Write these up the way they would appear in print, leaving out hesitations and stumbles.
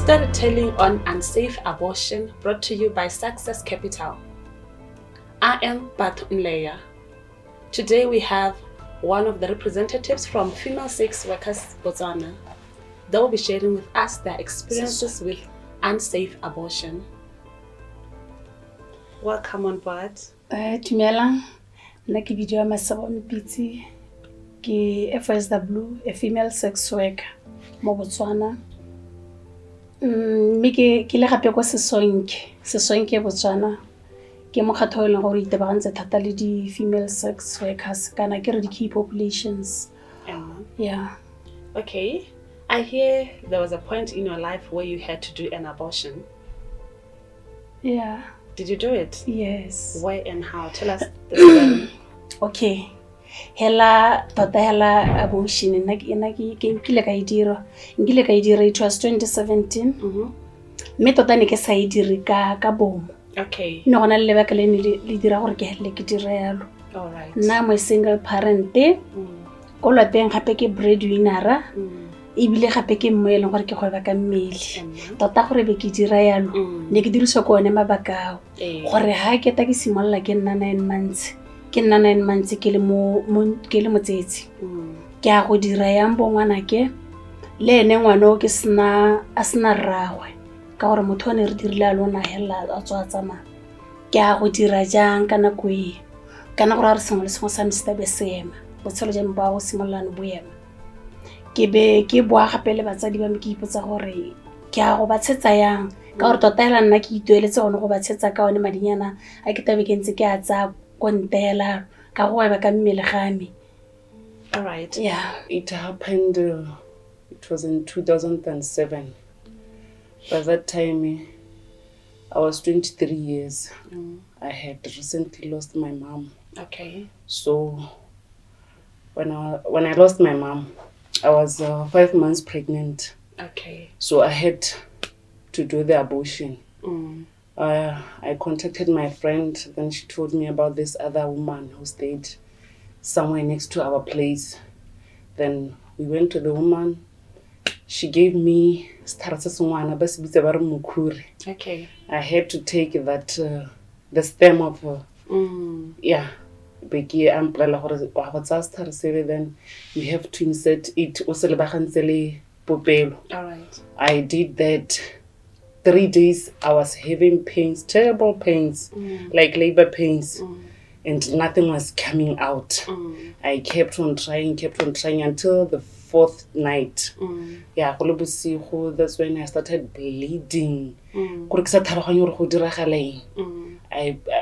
Storytelling on unsafe abortion, brought to you by Success Capital. I am Batun. Today we have one of the representatives from Female Sex Workers Botswana. They will be sharing with us their experiences with unsafe abortion. Welcome on board. Tumelang, nna ke bidiwa Masabo Mpitsi, ke FSW, a female sex worker mo Botswana. Mme ke le gape kwa Sisonke Botswana. Ke mokgatlo o leng gore itebagantse thata le di female sex workers kana ke re di key populations. Yeah. Okay. I hear there was a point in your life where you had to do an abortion. Yeah. Did you do it? Yes. Why and how? Tell us the story. Okay. Hela abortion nkile ka idira. It was 2017. Me tota ne ke sa idire ka bomo. Okay. No gona le lebaka le ne le dira gore ke hele ke dire yalo. All right. Nna mo single parent. Ko lapeng gape ke breadwinner. Ibile gape ke mmoeleng gore ke goba ka mmele. Tota gore be ke dira yalo. Ne ke dirisa go one mabaka gore ha ke ta ke simolla ke nna 9 months. Ke nna 9 months ke le motsetsi. Ke a go dira yang bo ngwana ke le ene ngwana o ke asina rragwe ka gore motho ne re dirile a lona hela a tswa tsama. Ke a go dira jang kana kwe kana gore re sengwe le sengwe sa mstabe sema botshelo jang ba go simolana boema. Ke boa gape le batsadi ba me ke ipotsa gore ke a go ba tshetsa yang ka gore tota hela nna ke itueletse gone go ba tshetsa ka one madinyana a ke tabe ke ntse ke a tsa kontela ka go ba ka mmele game. All right. Yeah. It happened, it was in 2007. By that time, I was 23 years. I had recently lost my mom. Okay. So when I lost my mom, I was 5 months pregnant. Okay. So I had to do the abortion. I contacted my friend, then she told me about this other woman who stayed somewhere next to our place. Then we went to the woman. She gave me Okay. I had to take that the stem of Becky umbrella, then you have to insert it. All right. I did that. 3 days I was having pains, terrible pains, like labor pains, and nothing was coming out. I kept on trying until the 4th night. Yeah, that's when I started bleeding. I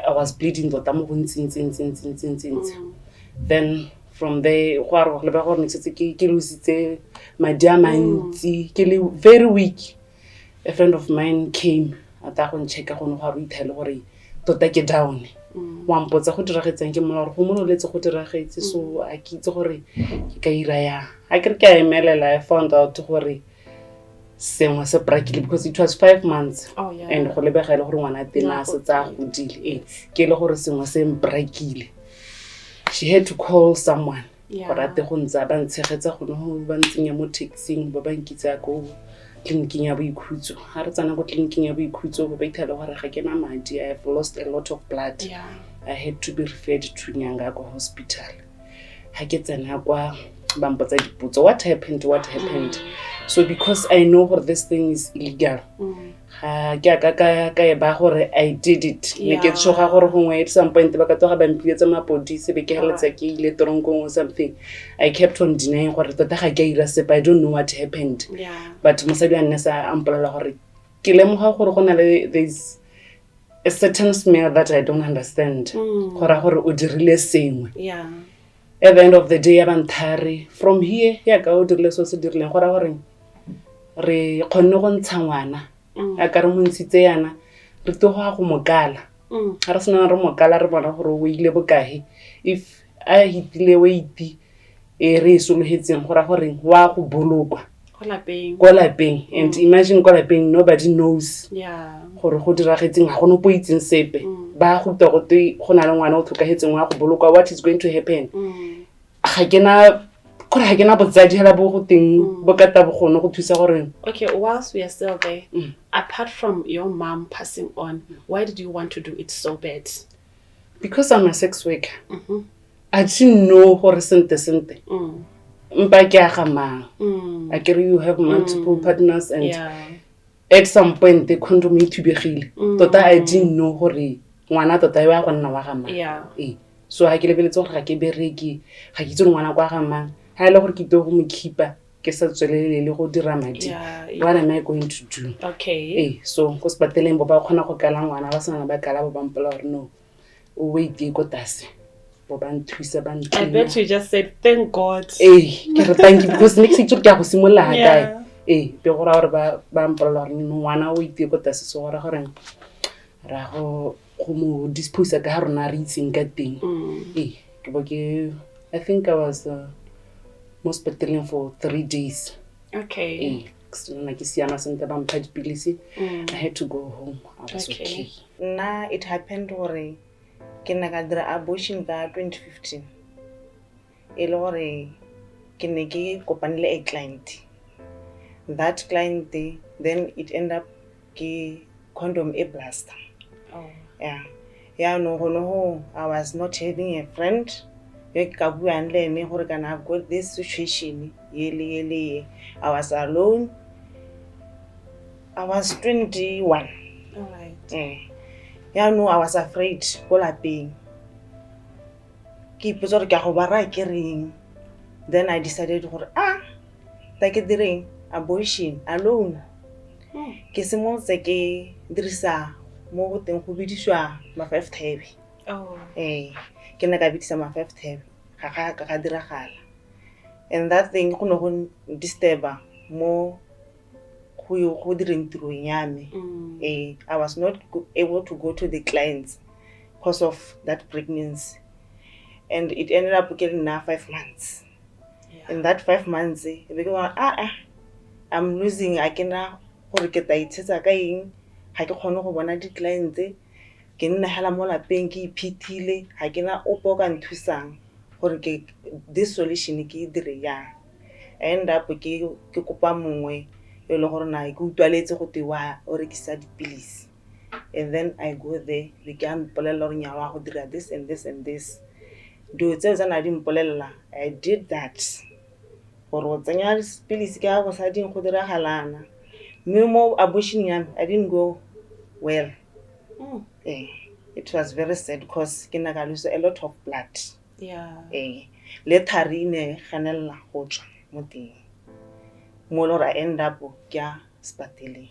was bleeding. Then from there, very weak. A friend of mine came at that one check on how we tell or to take it down. One puts a hood racket and came out homo let's go to racket. So I keep to hurry. I can carry mail. I found out to hurry. Same was a practically because it was 5 months. Oh, yeah. And Holebeka one at the last deal. Kilo Horace was same practically. She had to call someone. Yeah. But at the Honza Ban Secretary who went in a motoxing, Babankita go. Clinking ya boikhutso ha re tsana go clinking ya boikhutso go baitela gore ga ke na madi. I have lost a lot of blood. Yeah. I had to be referred to Nyangako hospital. Ha ke tsena kwa ba mpotsa dipotso, what happened. So because I know that this thing is illegal, ha ke ka ba gore I did it. Ne ke tshoga gore gongwe at some point ba ka tsoga ba mpietsa mapodisi be ke heletsa ke ile tronkong or something. I kept on denying gore tota ga ke ira sepa. I don't know what happened. Yeah. But mosadi a nne sa ampolela gore ke lemoga gore go na le there's a certain smell that I don't understand. Gore o dirile sengwe. Yeah. At the end of the day, from here, ya ka o dirile so se dirileng gore re khonne go ntsha ngwana a ka re mo ntshitse yana re to go mokala ga re sena re mokala re bona gore o ile bokae if a hitile weight re sologetseng gore wa go bolokwa ko lapeng and imagine ko lapeng nobody knows gore go diragetseng ga go no poitseng sepe ba go twa go na le ngwana o tlhokagetseng wa go bolokwa what is going to happen ga kena gore ga ke na botsadi hela bo go teng bo ka tabogone go thusa gore. Okay, whilst we are still there, apart from your mom passing on, why did you want to do it so bad? Because I'm a sex worker. I didn't know gore sente mpa ke aga mang. I care you have multiple partners and at some point the condom e thubegile. Tota I didn't know gore ngwana tota e wa go nna wa ga mang. So ha ke lebeletse gore ga ke bereki ga ke itse ngwana kwa ga mang. Ha ile gore ke go mo keepa ke sa tswelele le go dira madi. What am I going to do? Okay. So go se pateleng bo ba khona go kala ngwana ba sana ba kala bo ba mpola gore no. O wait go tase. Bo ba nthuisa ba nthuisa. I bet you just said thank God. Ke re thank you because next week ke go simolla ha kae. Be go ra gore ba mpola gore ngwana o wait go tase so gore gore ra go mo dispose ka ha rona re itseng ka teng. Ke bo ke I think I was most battling for 3 days. Okay. Like I had to go home. I was okay. Nah, it happened gore ke nna ka dira abortion ka 2015. E le gore ke ne ke kopanile a client. That client then it ended up ke condom a blaster. Yeah, no, I was not having a friend. I've got this situation. I was alone. I was 21. Alright. Yeah, no, I was afraid. Then I decided take the ring, abortion, alone. Kesimon ke drisa mo teng go bidiswa ma 5 tab. Ke nna ka bidisa ma 5 tab. Ga diragala. And that thing go no go disturba mo go direng tiro ya me. I was not able to go to the clients because of that pregnancy. And it ended up getting now 5 months. In that 5 months, I'm losing. I cannot gore ke taitsetsa ka eng ha ke khone go bona di clients ke nna hela mo lapeng ke iphithile ha ke na opo ka nthusang gore ke this solution ke dire ya end up ke kopa mongwe e le gore na ke utlwaletse go tewa o rekisa dipilisi. And then I go there le ke ampolela gore nya wa go dira this and this and this do tse tsana di mpolela. I did that gore o tsenya dipilisi ke go sa ding go dira halana. Mo abortion I didn't go well. It was very sad because ke na ka lose a lot of blood. Le tharine ganella go tswa mo teng mo lora end up kya spatele.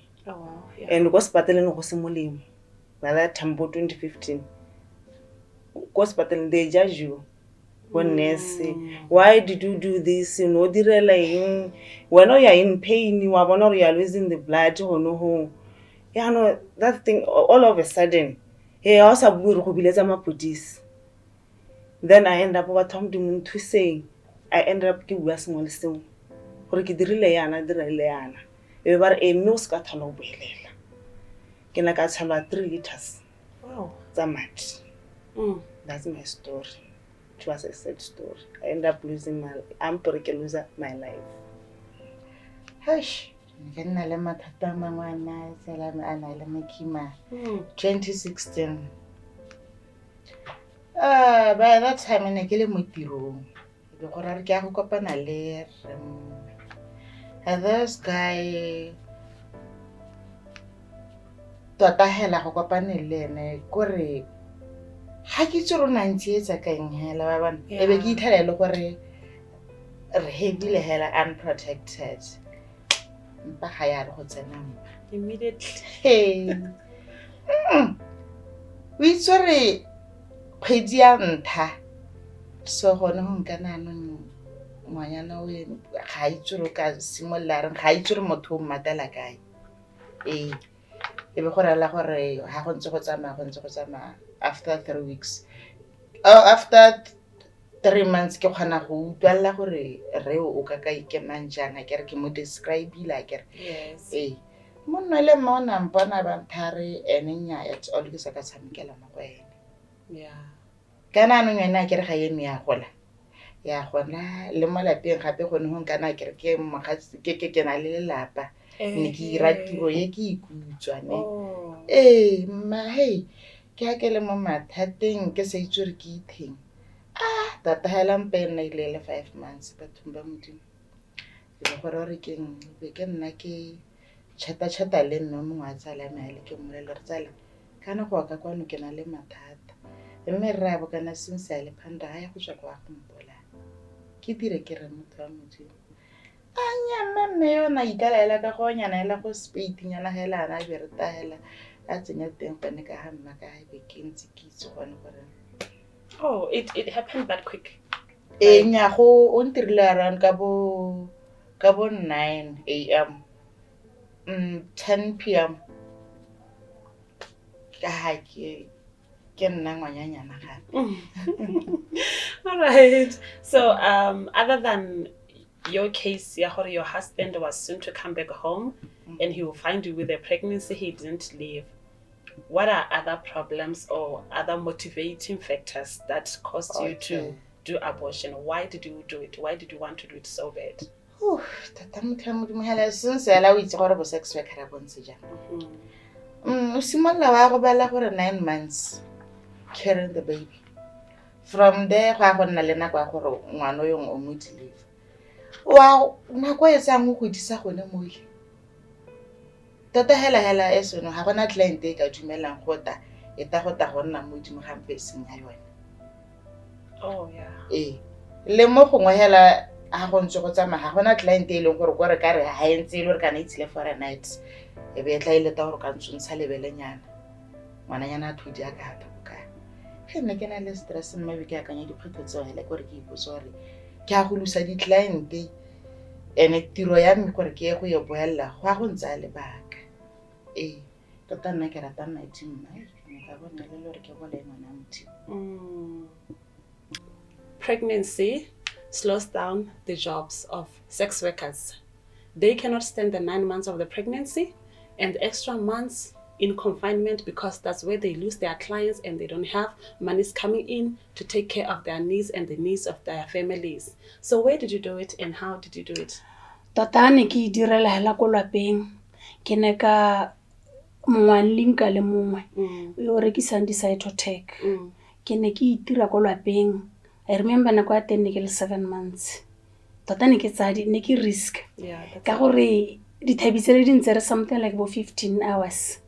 And go spatele no go se molemo by that time 2015 go spatele they judge you nurse, why did you do this? You know, when you're in pain, you are losing the blood. Yeah, no, that thing all of a sudden. Hey, I also police. Then I end up over Tom to say, I ended up giving a small stone. For the Rileana. We were a milk catalog. Can I catch 3 liters? Wow, that much. That's my story. It was a sad story. I ended up losing my life. Hush. 2016. By that time I ke le mo tirong. Ke go ra re ke go kopana le this guy tota hela go kopane le ene gore ha ke tsoro nantsetsa ka eng hela ba bana e be ke ithalela gore re hebile hela unprotected mpa ga ya re go tsena immediately. We tsore kgwedi ya ntha so gone go nkana no ngwanyana o ga itsoro ka simolla re ga itsoro motho o mmatela kae e be gore la gore ha go ntse go tsama after 3 weeks after 3 months ke khona go utlwalla gore re o ka ikemang jana ke re ke mo describe ila ke re Yes. monna le mona mpona ba thare enya ya all ke sa ka tshamekela mo go ene Yeah. kana no nyena ke re ga ene ya gola ya gona le mo lapeng gape gone go nkana kere ke mogatsi ke na le lelapa ne ke ira tiro ye ke ikutswa ne mma hey ke ha ke le mo mathateng ke sa itse re ke itheng tata hela mpe nna ile le 5 months bathong ba modimo le gore re ke be ke nna ke chata le nno mongwe a tsala me le ke mmolele re tsala kana go ka kwano ke na le mathata mme re a bokana since a le phanda ya go tswa kwa go mpola ke dire ke re motho wa modimo anya mme yona ikalaela ka go nyana ela go spade nyana hela ana be re tahela a tsenya teng gone ka ha mma ka be ke ntse ke itse gone gore it happened that quick. Nya go o ntirile around ka bo 9 a.m. 10 p.m. ka ha ke nna ngwanyanyana ga. All right. So other than your case, your husband was soon to come back home and he will find you with a pregnancy he didn't leave. What are other problems or other motivating factors that caused you to do abortion? Why did you do it? Why did you want to do it so bad? Tata mo hela since ela o itse gore bo sex worker a bontse jang. O simolla wa go bala gore 9 months carrying the baby. From there go nna le nako ya gore ngwana yo o mo deliver. Wa nako e tsang go disa gone mo ile. Tata hela esono ha bona client e ka dumelang gota e ta gota go nna mo dimo ga mpeseng ya yona. Oh yeah. Le mo gongwe hela ha go ntse go tsama ha gona client e leng gore gore ka re ha entse ile re kana itsile for a night e be tla ile ta gore ka ntshontsha lebelenyana ngwana nyana a thudi a ka ta boka he nne ke na le stress mme be ke akanya diphetho tseo hela gore ke ipotsa gore ke a go lusa di client ene tiro ya me gore ke go ye boella go ntse le baka tota nna ke rata nna timma ka bona le lore ke bole ngwana mthi. Pregnancy slows down the jobs of sex workers. They cannot stand the 9 months of the pregnancy and extra months in confinement because that's where they lose their clients and they don't have monies coming in to take care of their needs and the needs of their families. So where did you do it and how did you do it? Tota ne ke direla hela ko lapeng ke ne ka mongwanlinka le mongwe yo rekisang di-cytotech ke ne ke itira ko lapeng. I remember nako ya teng ne ke le 7 months. Tota ne ke tsadi ne ke risk ka gore dithabisele di ntse re something like bo 15 hours.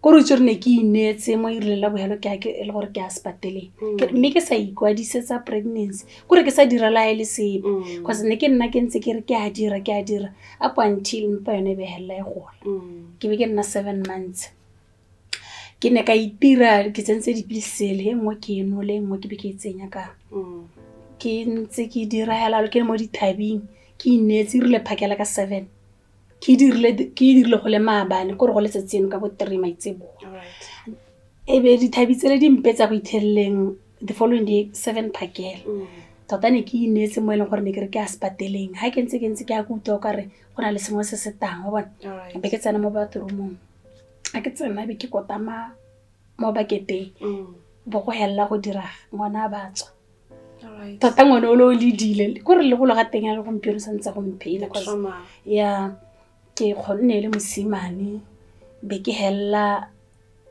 Ko re tsore ne ke inetse mo irelela bohelo ke le gore ke a spatele mme ke sa ikwadisetsa pregnancy gore ke sa dira la ile se because ne ke nna ke ntse ke re ke a dira up until mpa yone be hella e gola ke be ke nna 7 months ke ne ka itira ke tsentse dipilisele mo ke enole mo ke be ke tsenya ka ke ntse ke dira hela ke mo dithabing ke inetse rile phakela ka 7 ke dirile go le maabane gore go letsetseno ka bo 3 maitsebo. Ebe dithabitsele di mpetsa go ithelleng the following day 7 phakela. Tota ne ke inetse mo eleng gore ne ke re ke a spateleng ha ke ntse ke a kuta o kare go na le sengwe se se tang wa bona be ke tsena mo bathroomong a ke tsena be ke kota mo baketeng bo go hella go dira ngwana ba tswa. Tota ngwana o le dile gore le go loga teng ya le go mpiro santse go mphela ya ke khonne le mosimane be ke hella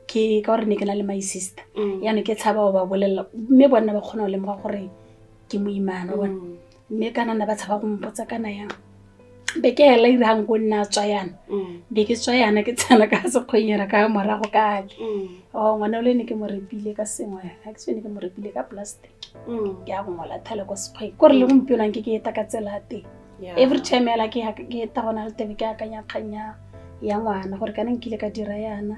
ke ka gore ne ke na le my sister ya ne ke tshaba ba bolela mme bona ba khona le mo gore ke moimana bona mme kana na ba tshaba go mpotsa kana yang be ke hella irang go nna tswayana be ke tswayana ke tsana ka se khonyera ka morago ka ngwana le ne ke mo repile ka sengwe ha ke tsene ke mo repile ka plastic ke a go ngola thale go spray gore le go mpiolang ke eta ka tselate. Every time ela ke ta gona le tebe ke akanya khanya ya ngwana gore kana nkile ka dira yana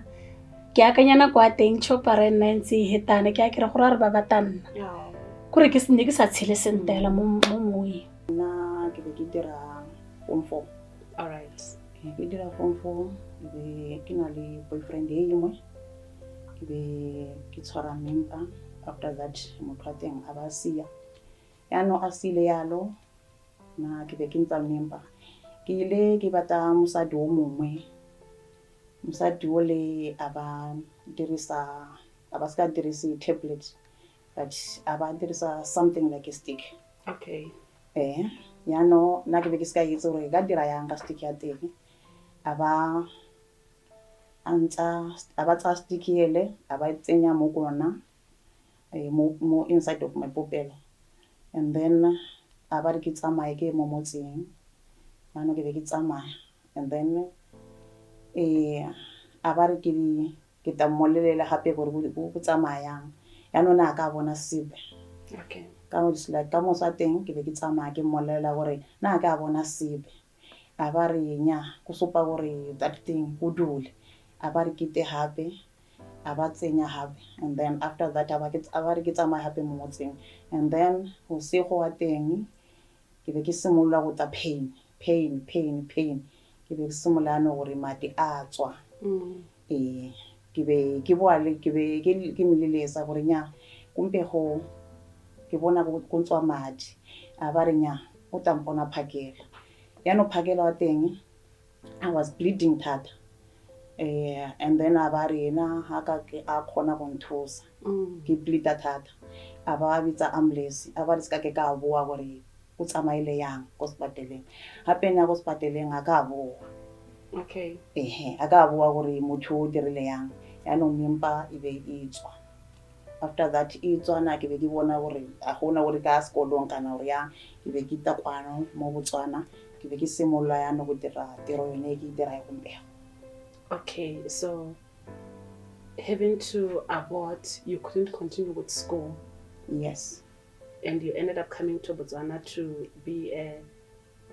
ke akanya na kwa teng chopare nna ntse hetana ke a kira gore re ba batanna gore ke se ne ke sa tshele sentela mo moe na ke be ke dira form 4. All right. Ke dira form 4 be ke na le boyfriend e mo ke be ke tshwara mempa after that motho a teng a ba sia ya no a sile yalo na ke be ke ntsa mempa ke ile ke bata mosadi o mongwe mosadi o le aba ska dirisa tablet but aba dirisa something like a stick Okay. Yaanong nna ke be ke se ka itse gore e ka dira yang ka stick ya teng. A ba tsaya stick ele a ba e tsenya mo gona mo inside of my popelo, and then a ba re ke tsamaye ke mo motseng. Yaanong ke be ke tsamaya, and then a ba re ke ta mmolelela gape gore go tsamaya yang. Yaanong na ka bona sepe. Okay. Ka mo sa teng ke be ke tsamaya ke mmolelela gore na ka bona sepe. A ba re nya go sopa gore that thing go dule. A ba re kete gape, a ba tsenya gape, and then after that a ba re ke tsamaya gape mo motseng, and then bosigo wa teng ke be ke simolola go ta pain. Ke be ke simolola no gore madi a tswa. Ke be ke meleletsa gore nya kumpe go ke bona go tswa madi. A ba re nya o tla mpona phakela. Yaanong phakela wa teng I was bleeding thata, and then a ba re ena ha ka ke a kgona go nthusa ke bleeda thata. A ba bitsa ambulance, a ba re ska ke ka boa gore o tsamaile yang go sepateleng. Gape nya go sepateleng a ka boa. Okay. A ka boa gore motho o dirile yang. Yaanong mempa e be e tswa. After that e tswa na ke be ke bona gore a gona gore ka sekolong kana gore yang. Ke be ke ta kwano mo Botswana, ke be ke simolola yaanong go dira tiro yone ke dira gompieno. Okay, so having to abort, you couldn't continue with school. Yes. And you ended up coming to Botswana to be a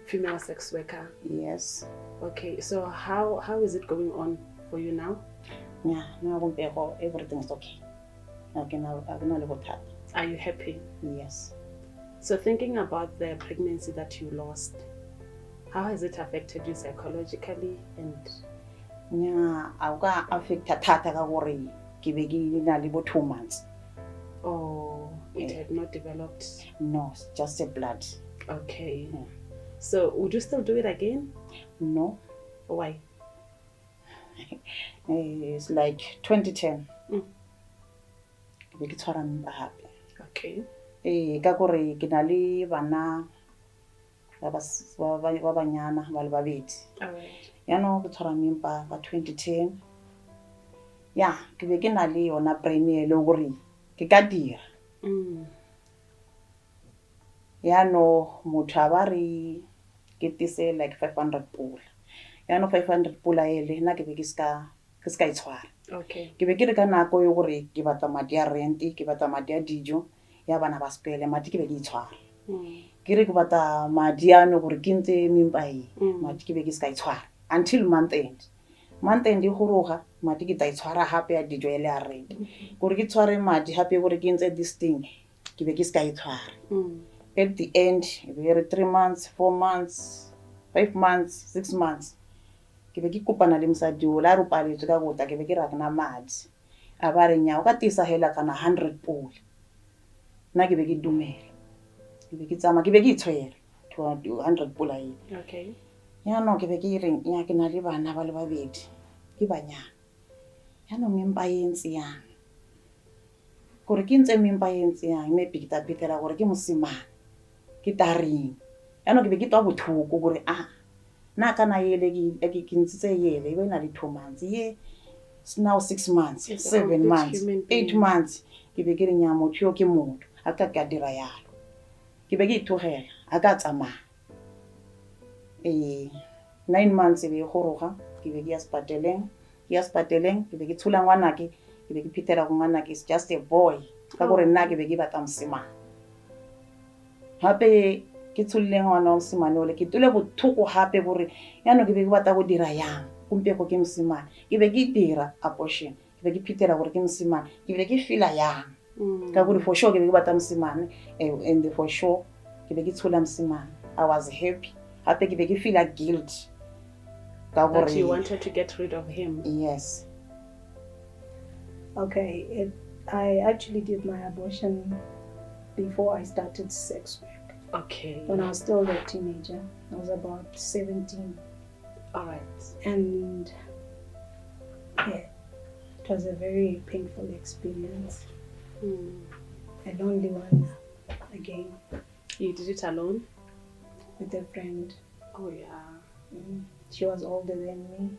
female sex worker. Yes. Okay, so how is it going on for you now? Yeah, now everything's okay. I can live with that. Are you happy? Yes. So thinking about the pregnancy that you lost, how has it affected you psychologically? And yeah, I got affected thata ka gore ke be ke na le 2 months. Oh, it had not developed? No, it's just a blood. Okay. Yeah. So would you still do it again? No. Why? It's like 2010. Ke be ke tshwara mpa hape. Okay. Ka gore ke na le bana ba banyana ba le babedi. All right. Yaanong ke tshwara mpa ka 2010. Yeah, ke be ke na le yona brain e le gore ke ka dira. Yaanong motho a ba re ke tise like 500 pula. Yaanong 500 pula ele nna ke be ke ska e tshwara. Okay. Ke be ke re ka nako yo gore ke batla madi a rent, ke batla madi a dijo ya bana ba sekole, madi ke be ke itshwara. Ke re ke batla madi ano gore ke ntse mimpa e, madi ke be ke ska itshwara until month end. Month end e goroga madi ke tla itshwara hape ya dijo ele a rent. Gore ke tshware madi hape gore ke ntse this thing ke be ke ska itshwara. At the end we were 3 months, 4 months, 5 months, 6 months. Ke be ke kopana le mosadi o la re paletswe ka gota, ke be ke ra kana madi. A ba re nya o ka tisa hela kana 100 pula. Nna ke be ke dumela. Ke be ke tsama ke be ke itshwere 100 pula e. Okay. Yaanong ke be ke re nya ke na le bana ba le babedi ke banyana. Yaanong mempa e ntse yang. Gore ke ntse mempa e ntse yang mme ke phethela gore ke mosimane. Ke taring. Yaanong ke be ke twa bothoko gore na kana yele ke ntse yele e be na le 2 months. Ye now 6 months, 7 months, 8 months. Ke be ke re nya motho yo ke motho a ka dira yalo. Ke be ke ithogela a ka tsamaya. 9 months e be go roga ke be ke ya spateleng ke be ke tshula ngwanake ke be ke phethela go ngwanake is just a boy ka gore nna ke be ke batla mosimane. Hape ke tshulile ngwana wa mosimane ole ke tule bothoko hape gore yaanong ke be ke batla go dira yang kumpe go ke mosimane. Ke be ke dira abortion, ke be ke phethela gore ke mosimane, ke be ke feel yang ka gore for sure ke be ke batla mosimane, and for sure ke be ke tshula mosimane. I was happy. Hape ke be ke feel guilt ka gore that you wanted to get rid of him. Yes. Okay, I actually did my abortion before I started sex work. Okay. When I was still a teenager, I was about 17. All right. And yeah, it was a very painful experience. A lonely one again. You did it alone? with a friend. Oh, yeah. She was older than me.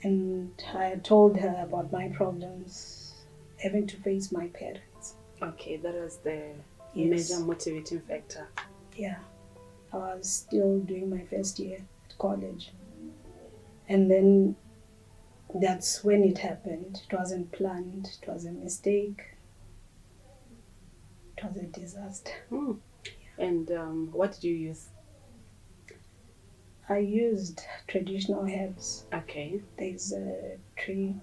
And I had told her about my problems, having to face my parents. Okay, that was the Yes. major motivating factor. Yeah. I was still doing my first year at college. And then that's when it happened. It wasn't planned. It was a mistake. It was a disaster. And what did you use? I used traditional herbs. Okay. There's a tree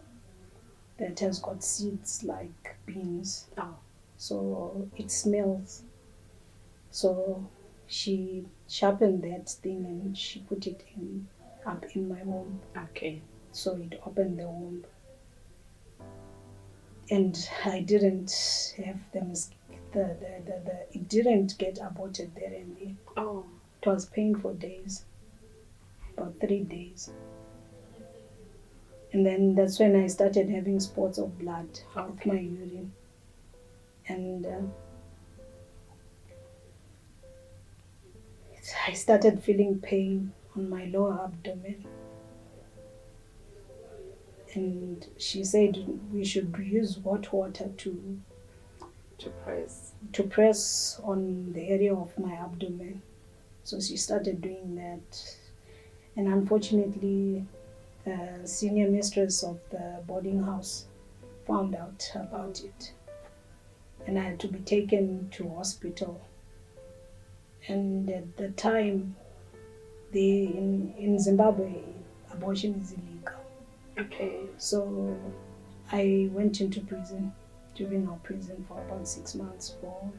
that has got seeds like beans. Oh. So it smells. So she sharpened that thing and she put it up in my womb. Okay. So it opened the womb. And I didn't have it didn't get aborted there and then. Oh. It was pain for days, about 3 days. And then that's when I started having spots of blood with my urine. And I started feeling pain on my lower abdomen. And she said we should use hot water to press on the area of my abdomen. So she started doing that. And unfortunately, the senior mistress of the boarding house found out about it. And I had to be taken to hospital. And at the time, in Zimbabwe, abortion is illegal. Okay. So I went into prison, juvenile prison, for about 6 months for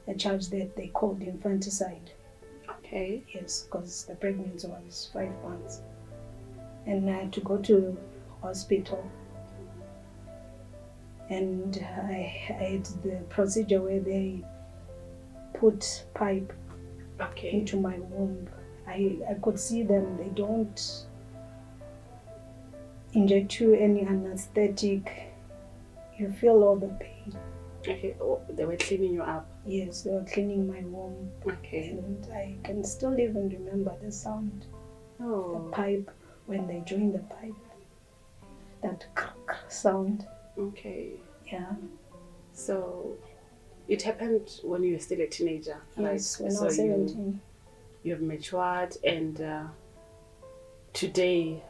a charge that they called infanticide. Okay. Yes, because the pregnancy was 5 months. And I had to go to hospital. And I had the procedure where they put pipe into my womb. I could see them. They don't inject you any anesthetic. You feel all the pain. Okay. Oh, they were cleaning you up. Yes, they were cleaning my womb. Okay. And I can still even remember the sound. Oh. The pipe, when they join the pipe. That sound. Okay. Yeah. So it happened when you were still a teenager, Yes, right? when I was 17. You have matured, and today,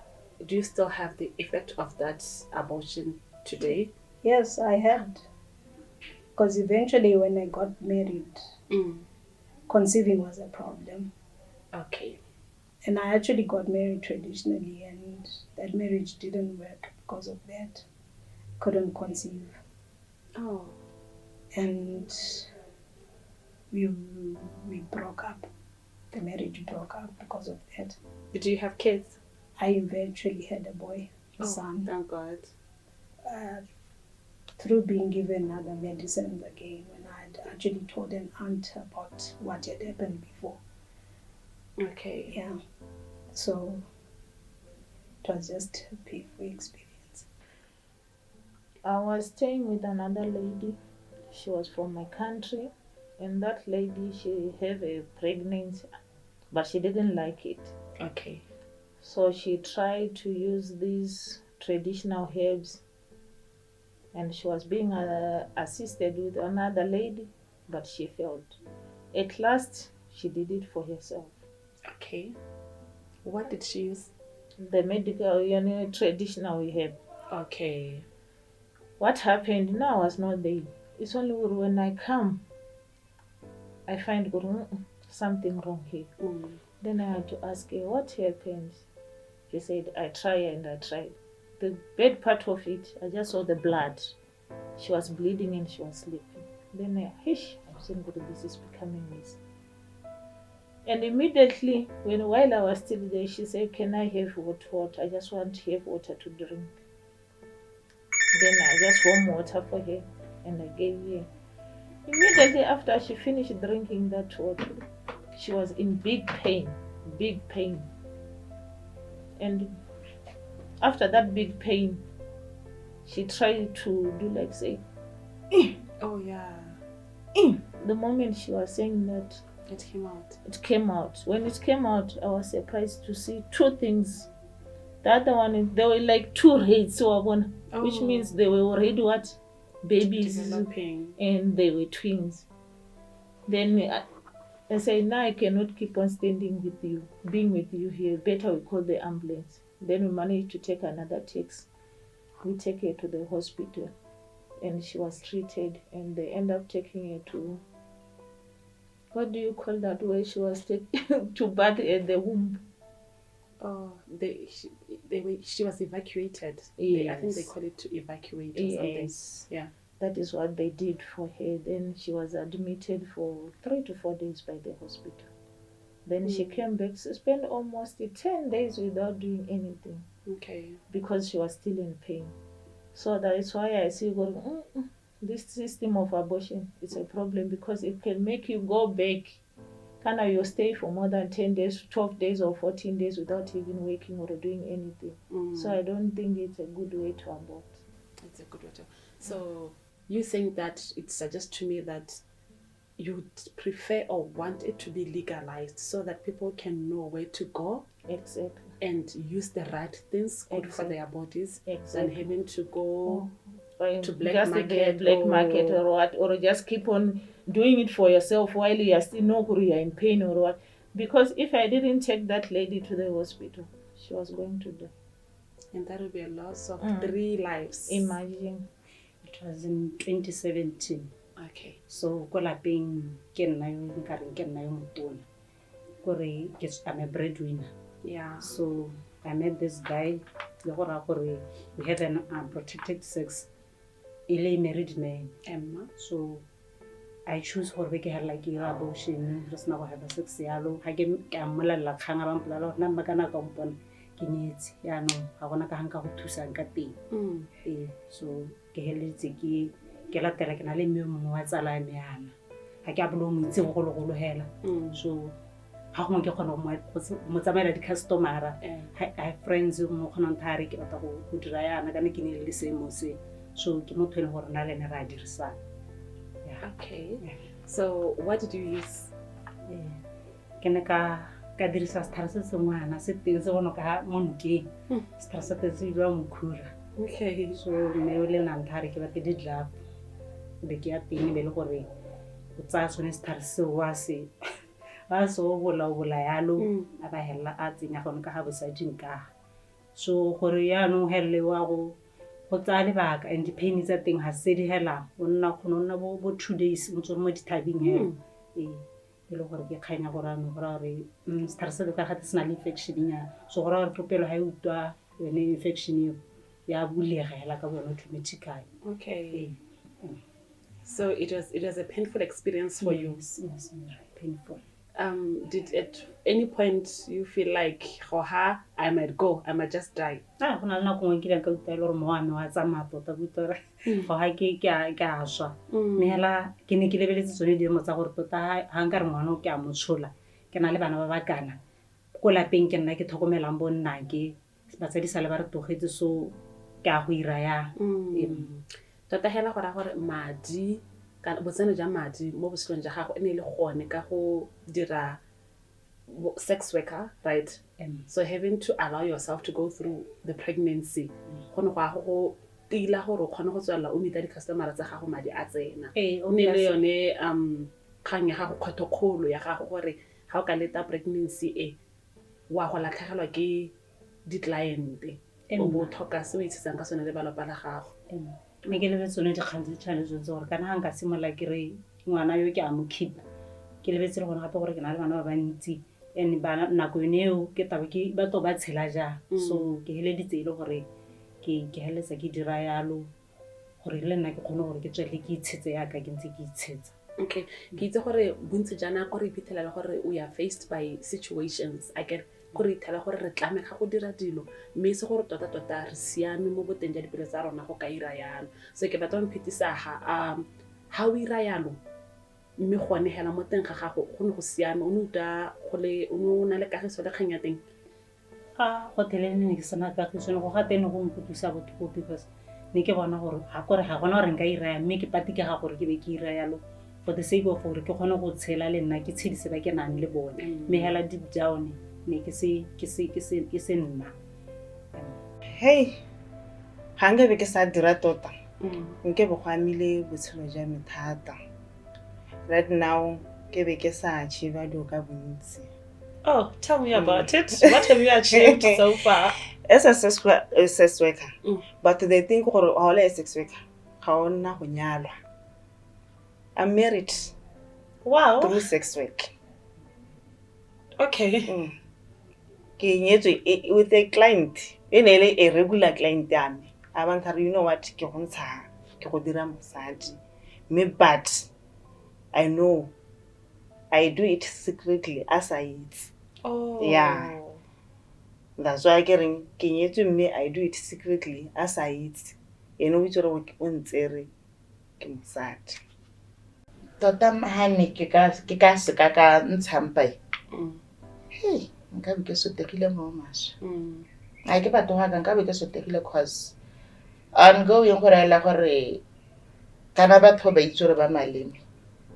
do you still have the effect of that abortion today? Yes, I had. Because eventually when I got married, conceiving was a problem. Okay. And I actually got married traditionally, and that marriage didn't work because of that. Couldn't conceive. Oh. And we broke up. The marriage broke up because of that. Did you have kids? I eventually had a boy, a son. Thank God. Through being given other medicines again, when I had actually told an aunt about what had happened before. Okay. Yeah. So it was just a painful experience. I was staying with another lady. She was from my country, and that lady, she had a pregnancy, but she didn't like it. Okay. So she tried to use these traditional herbs, and she was being assisted with another lady, but she failed. At last, she did it for herself. Okay. What did she use? The medical, traditional herb. Okay. What happened? Now I was not there. It's only when I come, I find something wrong here. Then I had to ask her, what happened? She said, I tried and I tried. The bad part of it, I just saw the blood. She was bleeding and she was sleeping. Then I'm saying, this is becoming worse. And immediately, while I was still there, she said, can I have water? I just want to have water to drink. Then I just warm water for her and I gave her. Immediately after she finished drinking that water, she was in big pain. And after that big pain, she tried to do like say, oh yeah. the moment she was saying that, It came out. it came out. When it came out, I was surprised to see two things. The other one, there were like two rates, which means they were already what? Babies, Developing. and they were twins. Then I said, now I cannot keep on standing with you, being with you here. Better we call the ambulance. Then we managed to take another taxi. We take her to the hospital, and she was treated, and they end up taking her to, what do you call that, where she was taken to birth at the womb. Oh, she was evacuated. I think they call it to evacuate or something. Yes. Yeah. That is what they did for her. Then she was admitted for 3 to 4 days by the hospital. Then she came back. She spent almost 10 days without doing anything Okay. because she was still in pain. So that is why I see this system of abortion is a problem, because it can make you go back. Can you stay for more than 10 days, 12 days or 14 days without even waking or doing anything. So I don't think it's a good way to abort. It's a good way to. So you think that it suggests to me that you prefer or want it to be legalized so that people can know where to go Exactly. and use the right things good for their bodies than Exactly. having to go to black just market the black or- market or what, or just keep on doing it for yourself while you are still know you are in pain or what. Because if I didn't take that lady to the hospital, she was going to die. and that will be a loss of 3 lives. Imagine. It was in 2017. Okay. So ko lapeng ke nna yo nkareng ke nna yo motona. Kore I'm a breadwinner. Yeah. So I met this guy. Le go ra gore we have an unprotected sex. Ile married man. Emma. So I choose gore be ke ha like abortion. Re sna go have sex yalo. Ha ke amolala khanga ba mpolala hore nna makana ka mpona ke nyetse. Ya no ga gona ka hanka go thusa ka teng. So ke heletse ke latela ke na le mme mongwe wa tsala ya me yana ga ke a bolo mo itse go lo hela. So ga gongwe ke kgona mo tsamaela di-customera. I have friends mo kgonang thare ke batla go dira yana ka ne ke ne le seemo se. So ke motho le gore na le ne ra dirisana. Okay. So what did you use? Ke ne ka dirisa setlhare se sengwana se teng se bono ka mo nokeng. Setlhare se teng se bidiwa mokhura. Okay. So mme o le nang thare ke batle di-glove be ke ya teng be le gore o tsaya sone setlhare seo wa se o bola yalo a ba hella a tsenya gone ka ga bosading ka. So gore yaanong helele wa go tsaya lebaka and pain tsa teng ga se di hela o nna kgona o nna bo 2 days o ntse mo dithabing hela. E le gore ke kganya gore ano gore setlhare se ka ga se na le infection nya. So gore re popelo ha e utwa yone infection eo ya bulega hela ka bona automatically. Okay. So it was a painful experience for you. Yes, painful. Did at any point you feel like I might go, I might just die? Go na le nako ngwe ke ka utlwa le gore mo wa me wa tsamaya tota butora ke a swa. Mme hela ke ne ke lebeletse tsone dimo tsa gore tota ha nka re ngwana o ke a mo tshola ke na le bana ba bakana ko lapeng ke nna ke tlhokomelang bo nnake batsadi sa le ba re togetse so ke a go ira ya. Tota hela gore madi ka botseno ja madi mo boselong ja gago ne le gone ka go dira sex worker, right? So having to allow yourself to go through the pregnancy gone go tila gore o kgone go tswela o mita di-customer tsa gago madi a tsena. O ne le yone kgang ya gago kgotokgolo ya gago gore ga o ka leta pregnancy wa go latlhegelwa ke di-cliente o bo tlhoka se o itshetsang ka sone le balapa la gago. Mme ke lebetse tsone dikgang tse tshwanetseng tse gore kana ga nka simola ke re ngwana yo ke a mo keepa ke lebetse le gone gape gore ke na le bana ba bantsi and bana nako yone eo ke taba ke batho ba tshela jang. So ke heleditse ile gore ke heletsa ke dira yalo gore le nna ke kgone gore ke tswele ke itshetse yaka ke ntse ke itshetsa. Okay. Ke itse gore bontsi jana go re iphitlhela le gore we are faced by situations again gore ithela gore re tlamega go dira dilo mme se gore tota re siame mo boteng ja dipelo tsa rona go ka ira yalo. So ke batla go mphitisa ha o ira yalo mme gone hela mo teng ga gago go ne go siame o ne uta o na le kagiso le kganya teng. Go telele ne ke sana kagiso ne go ga teng go mputisa botlhoko because ne ke bona gore ga gona gore nka ira ya mme ke patike ga gore ke be ke ira yalo for the sake of gore ke kgone go tshela le nna ke tshedise ba ke nang le bone mme hela deep down ne ke se nna. Hey, ga nka be ke sa dira tota nke be go amile botshelo jwa me thata. Right now ke be ke sa achieve dilo ka bontsi. Oh, tell me about it. What have you achieved so far? As a sex worker, but they think gore all a sex worker ga ona go nyalwa. I'm married Wow. through sex work. Okay. Ke nyetswe with a client e ne le a regular client ya me. Abanka you know what ke go ntsha ke go dira mosadi. Me but I know I do it secretly as I eat. Oh. Yeah. That's why I get me I do it secretly as I eat. You know which one ontsere ke mosadi. Tota mahane ke ka se ka ntshampa hey nka be ke sotegile mo maswa a ke batho ga nka be ke sotegile cause ongoing gore ela gore kana batho ba itse re ba maleme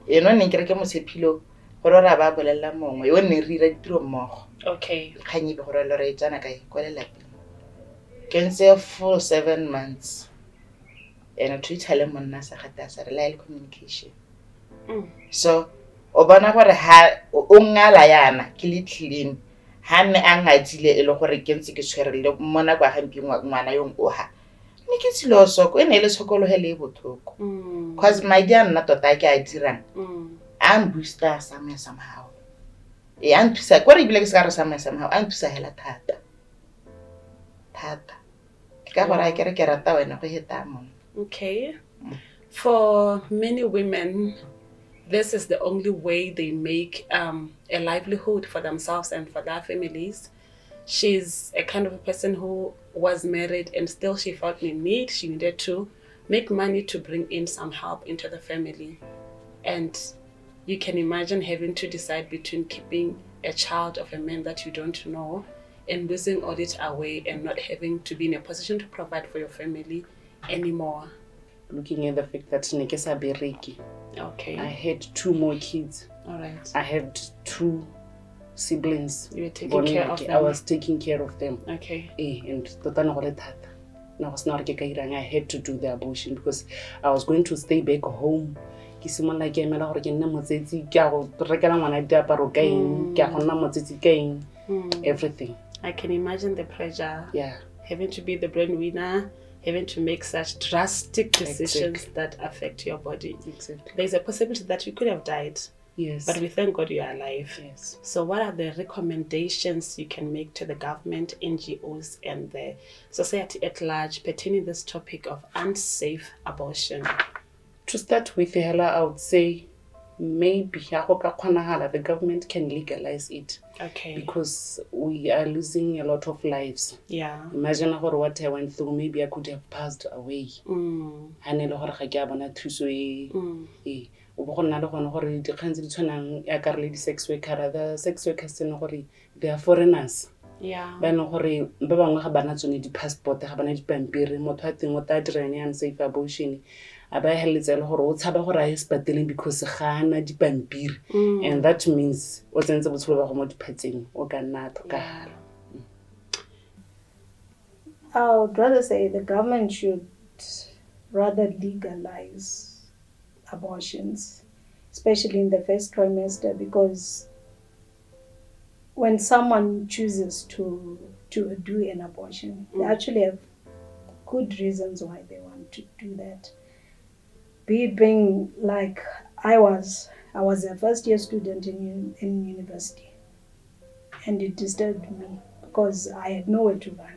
ne ke re ke mosephilo gore ra ba bolela mongwe yo ne re ira ditiro mmogo. Okay. Khanyi be gore re tsana kae kwa lelapeng ke ntse full 7 months ene to itshale monna sa gata sa reliable communication. So o bona gore ha o ngala yana ke le clean ha ne a ngadile e le gore ke ntse ke tshwerele mona kwa gampi ngwana yo ngoha ne ke tsilo soko ene le tshokolohele bothoko cause my dear nna tota ke a dirang I'm booster somehow I'm thusa gore ibile ke se ka re somehow I'm thusa hela thata ke ka gore ke re ke rata wena go heta mo. Okay. For many women, this is the only way they make a livelihood for themselves and for their families. She's a kind of a person who was married and still she felt in need. She needed to make money to bring in some help into the family. And you can imagine having to decide between keeping a child of a man that you don't know and losing all it away and not having to be in a position to provide for your family anymore. Looking at the fact that ne ke sa bereki. Okay. I had 2 more kids. All right. I had 2 siblings. You were taking care of them. I was taking care of them. Okay. And tota no go le thata. I was not ke ka irang. I had to do the abortion because I was going to stay back home. Ke simolla ke emela gore ke nne motsetsi ke a go rekela ngwana diaparo ka eng ke a go nna motsetsi ka eng everything. I can imagine the pressure. Yeah. Having to be the breadwinner, having to make such drastic decisions that affect your body. Exactly. There's a possibility that you could have died. Yes. But we thank God you are alive. Yes. So what are the recommendations you can make to the government, NGOs, and the society at large pertaining this topic of unsafe abortion? To start with, I would say maybe the government can legalize it. Okay. Because we are losing a lot of lives. Yeah. Imagine what I went through. Maybe I could have passed away. Sex worker, the sex workers they are foreigners. Yeah. Ba no gore ba bangwe ga bana tsone di passport ga bana di pampiri motho a teng o ta dira unsafe abortion a ba heletse le gore o tshaba gore a ye spateleng because ga ana di pampiri and that means o tsentse botshelo ba go mo diphatseng o ka nna tlhokagala. I would rather say the government should rather legalize abortions, especially in the first trimester, because when someone chooses to do an abortion, they actually have good reasons why they want to do that. Be it being like I was a first year student in university, and it disturbed me because I had nowhere to run.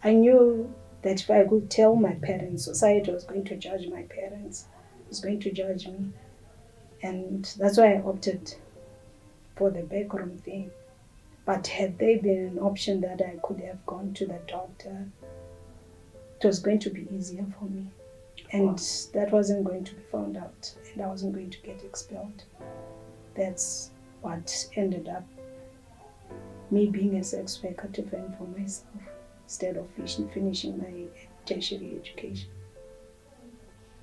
I knew that if I could tell my parents, society was going to judge my parents, was going to judge me. And that's why I opted for the backroom thing. But had there been an option that I could have gone to the doctor, it was going to be easier for me. And that wasn't going to be found out, and I wasn't going to get expelled. That's what ended up me being a sex worker to fend for myself instead of finishing my tertiary education.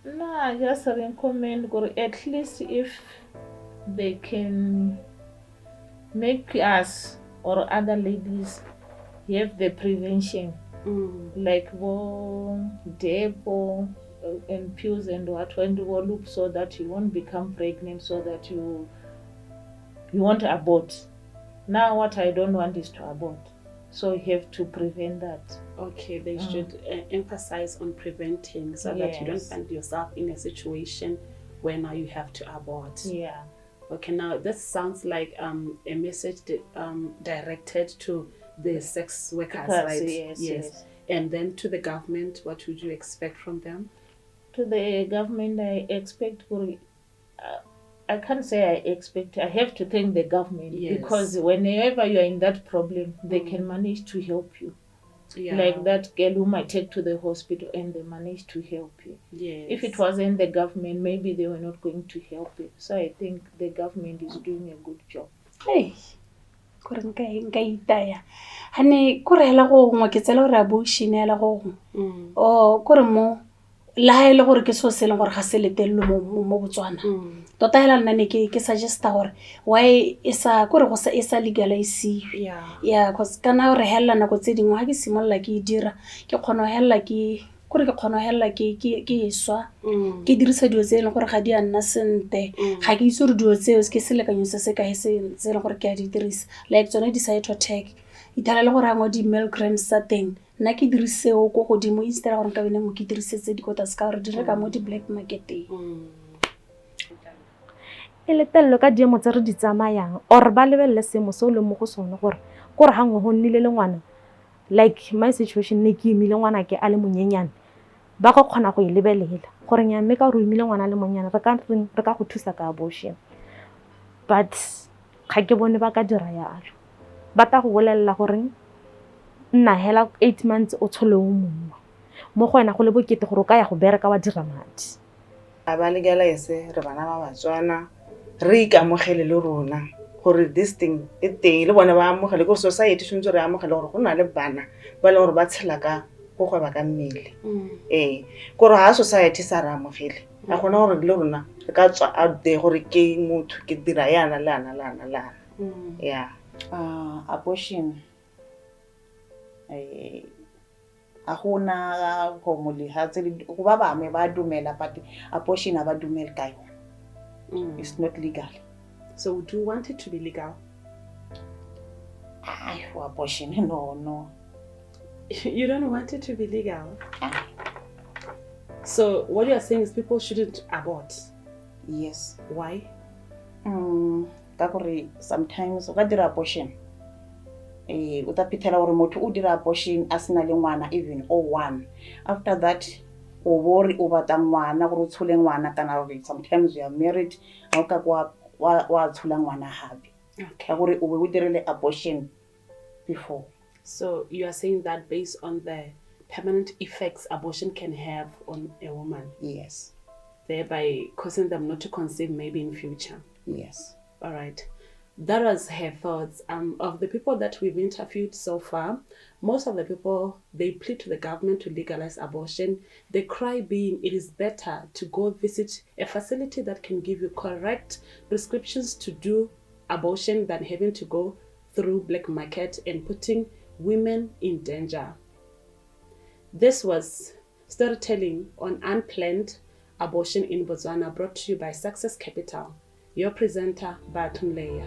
Nah, just recommend or at least if they can make us or other ladies have the prevention, like depo and pills and what when you look so that you won't become pregnant, so that you won't abort. Now what I don't want is to abort, so you have to prevent that. Okay, they should emphasize on preventing so that you don't Yes. find yourself in a situation where now you have to abort. Yeah. Okay, now this sounds like a message directed to the sex workers, Because, right? yes. And then to the government, what would you expect from them? To the government, I expect I can't say I expect. I have to thank the government, Yes. because whenever you are in that problem, they can manage to help you. Yeah. Like that girl whom I take to the hospital and they managed to help you. Yes. If it wasn't the government, maybe they were not going to help you. So I think the government is doing a good job. Hey, kore nka itaya. Hane kore hela go ngwa ke tsela gore abortion hela go. O kore mo la ha ile gore ke so se le gore ga se letello mo Botswana. Tota hela nna ne ke suggesta gore why isa kore go sa isa legalize. Yeah, cause kana re hela na go tse dingwe ha ke simolla ke dira ke kgona hela ke kore ke kgona hela ke iswa ke dirisa dio tse le gore ga di a nna sente ga ke itse re dio tse ke selekanyo se ka se le gore ke a di dirisa like tsone di side attack ithala le gore angwa di milligrams sa teng nna ke dirise o go godimo instead gore ka bene mo ke dirisetse dikota ska gore di reka mo di black marketeng. E letello ka diemo tse re di tsamayang or ba lebelle semo se le mo go sone gore ha ngwe go nnile le ngwana, like my situation ne ke imile ngwana ke a le monyenyane ba go kgona go e lebelela gore nya mme ka re imile ngwana le monyenyane re ka go thusa ka abortion, but ga ke bone ba ka dira yalo. Ba ta go bolella gore nna hela 8 months o tshole o mongwe mo go wena go le bokete gore o ka ya go bereka wa dira madi. Ba legalize re bana ba Batswana re ikamogele le rona gore this thing e teng le bona ba amogele gore society tshwantse re amogele gore go na le bana ba le gore ba tshela ka go gweba ka mmele. Gore ha society sa re amogele a gona gore le rona re ka tswa out there gore ke motho ke dira yana lana. Yeah. Abortion a gona go mo le ha tse go ba bangwe ba dumela but abortion a ba dumela ka yona. It's not legal. So do you want it to be legal? For abortion, no. You don't want it to be legal? So what you are saying is people shouldn't abort? Yes. Why? Sometimes o ka dira abortion. O ta phithela gore motho o dira abortion a sena le ngwana even o one. After that, o bori o batla ngwana gore o tshole ngwana kana gore sometimes you are married a o ka wa tshola ngwana hape. Ka gore o be o dirile abortion before. So you are saying that based on the permanent effects abortion can have on a woman? Yes. Thereby causing them not to conceive maybe in future? Yes. All right. That was her thoughts. Of the people that we've interviewed so far, most of the people, they plead to the government to legalize abortion. The cry being, it is better to go visit a facility that can give you correct prescriptions to do abortion than having to go through black market and putting women in danger. This was storytelling on unplanned abortion in Botswana, brought to you by Success Capital. Your presenter, Batumleya.